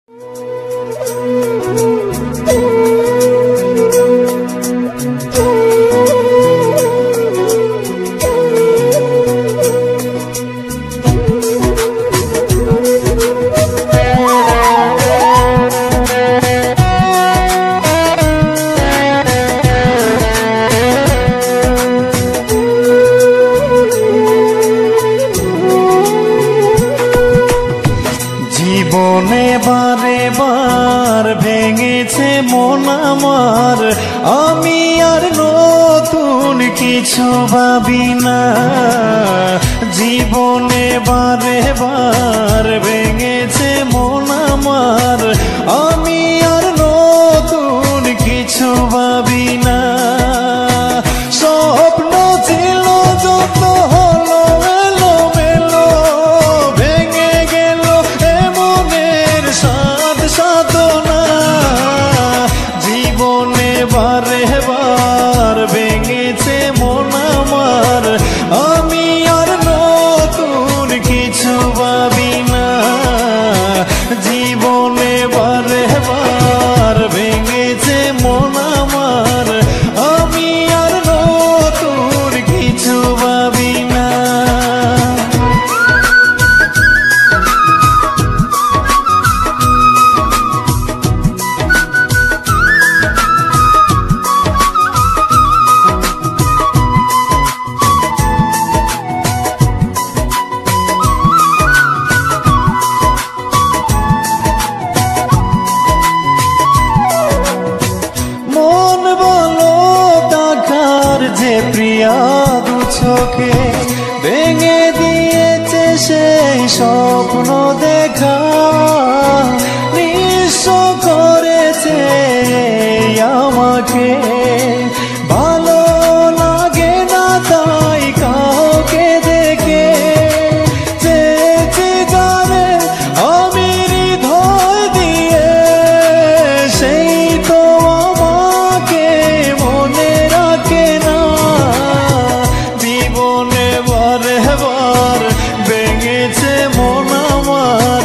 জীবনে বারে বার ভেঙেছে মন আমার, আমি আর নতুন কিছু ভাবি না। জীবনে বারে বার ভেঙেছে মন আমার, আমি আর নতুন কিছু ভাবি না। স্বপ্ন ছিল যত হলো এলো মেলো, ভেঙে গেল এমনের সাধ সাধনা। জীবনে বারে বার ভেঙেছে মন আমার, আমি আর নতুন কিছু ভাবি না। জীবনে বারে বার ভেঙেছে মন আমার, আমি আর নতুন কিছু ভাবি না। মন বলো দেখার যে প্রিয়া দু চোখে, ভেঙে দিয়েছে সেই স্বপ্ন দেখা। নিঃস্ব করেছে আমাকে, ভালো লাগে না তাই কাউকে দেখে। চেয়েছি জানে আমি হৃদয় দিয়ে, সেই তো আমাকে মনে রাখে না। জীবনে বারে বার ভেঙেছে মন আমার,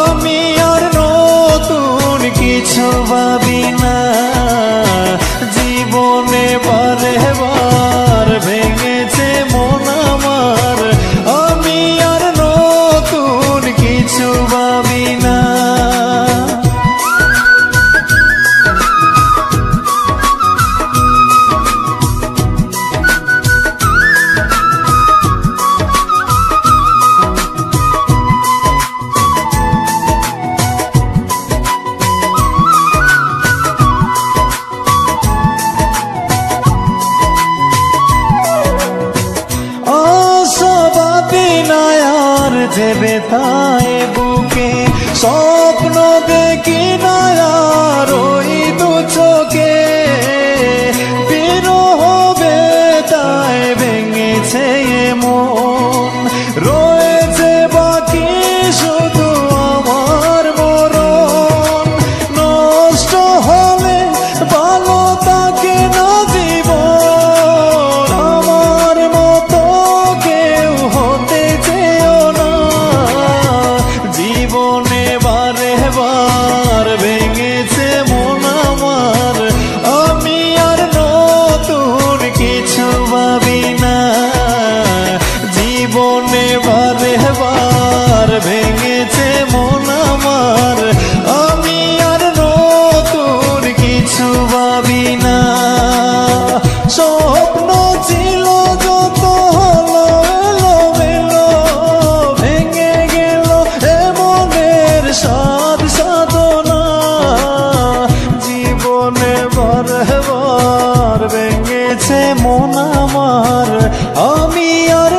আমি আর নতুন কিছু ভাবি না। জীবনে বারে বার ভেঙেছে মন আমার, আমি আর নতুন কিছু ভাবি না। যে বেতায় বুকে স্বপ্ন দেখি না আর ওই দু চোখে, বিরহ বেতায় ভেঙেছে মন। রয়েছে বাকি শুধু আমার মরণ, নষ্ট হলে ভালো থাকে না জীবন। আমার মতো কেউ হতে চেয়েও না। জীবনে বারে বার ভেঙেছে মন আমার, আমি আর নতুন কিছু ভাবি না। জীবনে বারে বার ভেঙেছে মন আমার, আমি আর নতুন কিছু ভাবি না। স্বপ্ন ছিল যত হলো এলো মেলো, ভেঙে গেল এমনের সাধ সাধনা। জীবনে বারে বার ভেঙেছে মন আমার, আমি আর